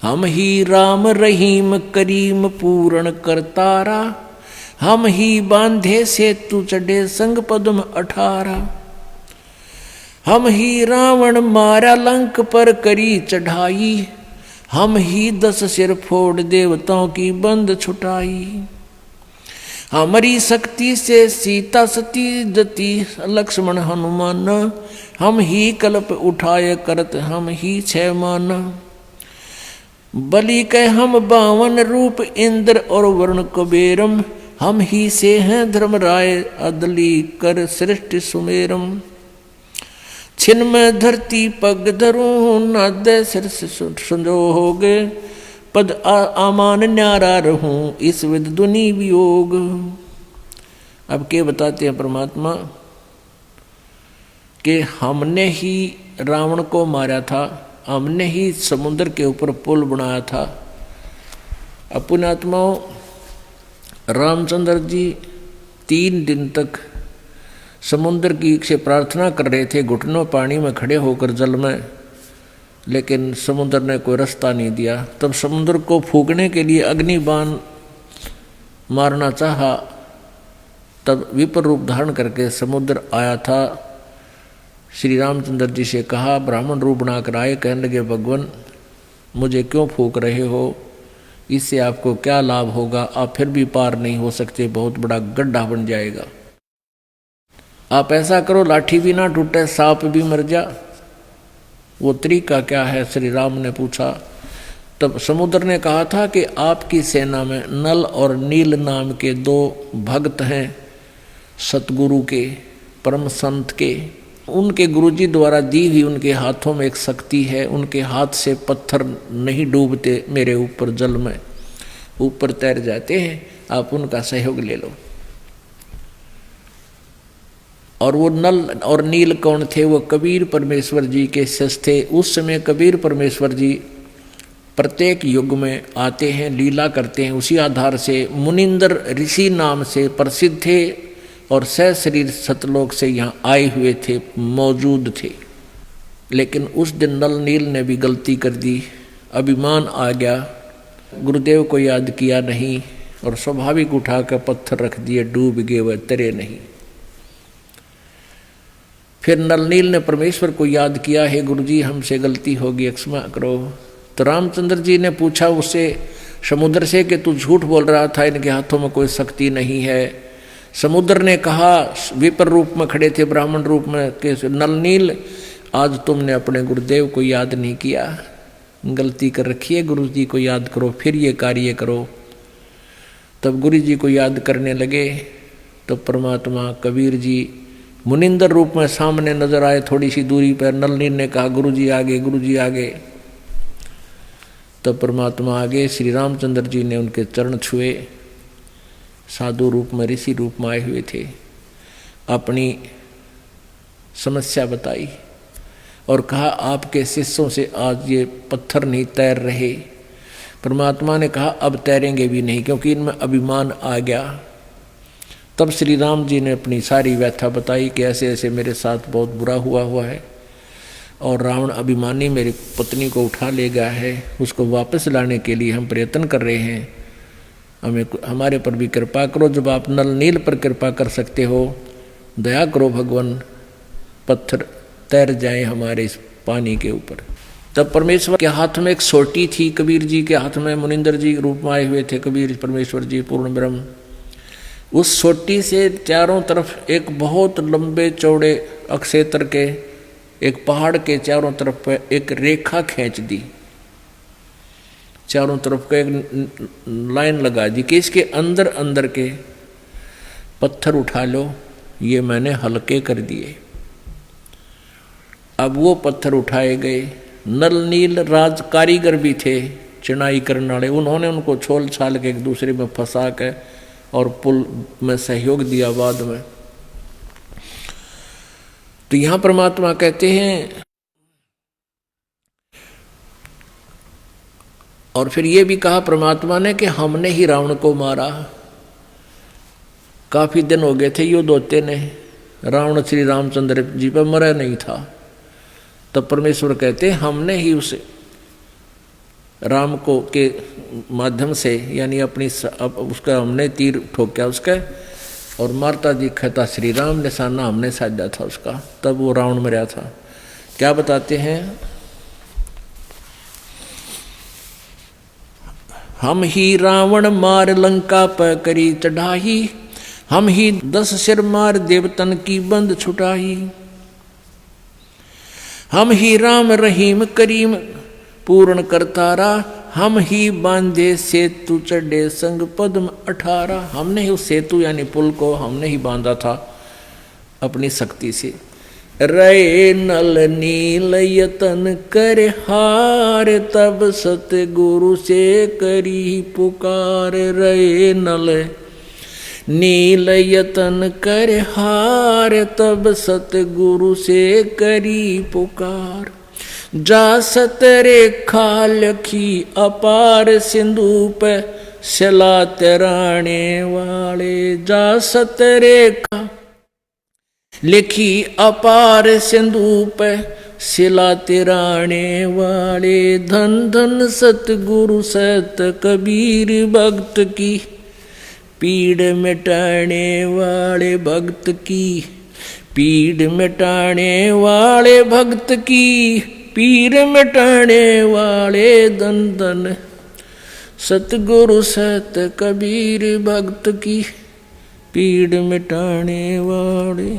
हम ही राम रहीम करीम पूर्ण करतारा, हम ही बांधे सेतु चढ़े संग पद्म 18। हम ही रावण मारा लंक पर करी चढ़ाई, हम ही 10 सिर फोड़ देवताओं की बंद छुटाई। हमारी शक्ति से सीता सती जती लक्ष्मण हनुमान, हम ही कल्प उठाए करत हम ही 6 मान। बलि के हम 52 रूप इंद्र और वरुण कुबेरम, हम ही से हैं धर्मराय अदली कर सृष्टि सुमेरम। छिन में धरती पग धरूं नादे सिर संजोगे, पद आमान न्यारा रहूं इस विद दुनि वियोग। अब के बताते हैं परमात्मा कि हमने ही रावण को मारा था, हमने ही समुद्र के ऊपर पुल बनाया था। अपने आत्माओं, रामचंद्र जी 3 दिन तक समुद्र की से प्रार्थना कर रहे थे, घुटनों पानी में खड़े होकर जल में, लेकिन समुद्र ने कोई रास्ता नहीं दिया। तब समुद्र को फूकने के लिए अग्नि बाण मारना चाहा, तब विपर रूप धारण करके समुद्र आया था। श्री रामचंद्र जी से कहा, ब्राह्मण रूप बनाकर आए, कहने लगे भगवान मुझे क्यों फूक रहे हो, इससे आपको क्या लाभ होगा, आप फिर भी पार नहीं हो सकते, बहुत बड़ा गड्ढा बन जाएगा। आप ऐसा करो लाठी भी ना टूटे, सांप भी मर जा। वो तरीका क्या है, श्री राम ने पूछा। तब समुद्र ने कहा था कि आपकी सेना में नल और नील नाम के 2 भक्त हैं, सतगुरु के, परम संत के। उनके गुरुजी द्वारा दी हुई उनके हाथों में एक शक्ति है, उनके हाथ से पत्थर नहीं डूबते मेरे ऊपर, जल में ऊपर तैर जाते हैं, आप उनका सहयोग ले लो। और वो नल और नील कौन थे? वो कबीर परमेश्वर जी के शिष्य थे। उस समय कबीर परमेश्वर जी प्रत्येक युग में आते हैं, लीला करते हैं। उसी आधार से मुनिंदर ऋषि नाम से प्रसिद्ध थे और सहशरीर सतलोक से यहाँ आए हुए थे, मौजूद थे। लेकिन उस दिन नल नील ने भी गलती कर दी, अभिमान आ गया, गुरुदेव को याद किया नहीं और स्वाभाविक उठाकर पत्थर रख दिए, डूब गए, वह तरे नहीं। फिर नल नील ने परमेश्वर को याद किया, हे गुरुजी हमसे गलती होगी, क्षमा करो। तो रामचंद्र जी ने पूछा उससे, समुद्र से, कि तू झूठ बोल रहा था, इनके हाथों में कोई शक्ति नहीं है। समुद्र ने कहा, विपर रूप में खड़े थे, ब्राह्मण रूप में, कि नल नील आज तुमने अपने गुरुदेव को याद नहीं किया, गलती कर रखी है, गुरु जी को याद करो, फिर ये कार्य करो। तब गुरु जी को याद करने लगे तो परमात्मा कबीर जी मुनिंदर रूप में सामने नजर आए, थोड़ी सी दूरी पर। नल नील ने कहा, गुरु जी आगे, गुरु जी आगे। तब परमात्मा आगे, श्री रामचंद्र जी ने उनके चरण छुए, साधु रूप में, ऋषि रूप में आए हुए थे, अपनी समस्या बताई और कहा, आपके शिष्यों से आज ये पत्थर नहीं तैर रहे। परमात्मा ने कहा, अब तैरेंगे भी नहीं, क्योंकि इनमें अभिमान आ गया। तब श्री राम जी ने अपनी सारी व्यथा बताई कि ऐसे ऐसे मेरे साथ बहुत बुरा हुआ है और रावण अभिमानी मेरी पत्नी को उठा ले गया है, उसको वापस लाने के लिए हम प्रयत्न कर रहे हैं, हमें हमारे पर भी कृपा करो। जब आप नल नील पर कृपा कर सकते हो, दया करो भगवान, पत्थर तैर जाए हमारे इस पानी के ऊपर। तब परमेश्वर के हाथ में एक सोटी थी, कबीर जी के हाथ में, मुनिंदर जी रूप में आए हुए थे कबीर परमेश्वर जी पूर्ण ब्रह्म। उस सोटी से चारों तरफ एक बहुत लंबे चौड़े अक्षेत्र के, एक पहाड़ के चारों तरफ पर एक रेखा खींच दी, चारों तरफ का एक लाइन लगा दी कि इसके अंदर अंदर के पत्थर उठा लो, ये मैंने हल्के कर दिए। अब वो पत्थर उठाए गए। नल नील राज कारीगर भी थे, चिनाई करने वाले, उन्होंने उनको छोल छाल के एक दूसरे में फंसा के और पुल में सहयोग दिया बाद में। तो यहां परमात्मा कहते हैं, और फिर ये भी कहा परमात्मा ने कि हमने ही रावण को मारा। काफी दिन हो गए थे युद्ध होते ने, रावण श्री रामचंद्र जी पर मरा नहीं था। तब परमेश्वर कहते हैं, हमने ही उसे राम को के माध्यम से, यानी अपनी उसका हमने तीर ठोका उसका, और मारता दिखा था श्री राम, निशाना हमने साधा था उसका, तब वो रावण मरा था। क्या बताते हैं, हम ही रावण मार लंका पर करी चढ़ाई, हम ही 10 सिर मार देवतन की बंद छुटाई, हम ही राम रहीम करीम पूर्ण करतारा, हम ही बांधे सेतु चढ़े संग पद्म 18। हमने ही उस सेतु यानी पुल को हमने ही बांधा था अपनी शक्ति से। रे नल नील यतन कर हार, तब सतगुरु से करी पुकार। रे नल नील यतन कर हार, तब सतगुरु से करी पुकार। जा सतरेखा लखी अपार, सिंधु पे सिला तराने वाले। जा सतरेखा लिखी अपार, सिंधु पे सिला तिराने वाले। धन धन सतगुरु सत कबीर, भक्त की पीड़ मिटाने वाले। भक्त की पीड़ मिटाने वाले, भक्त की पीड़ मिटाने वाले। धन धन सतगुरु सत कबीर, भक्त की पीड़ मिटाने वाले।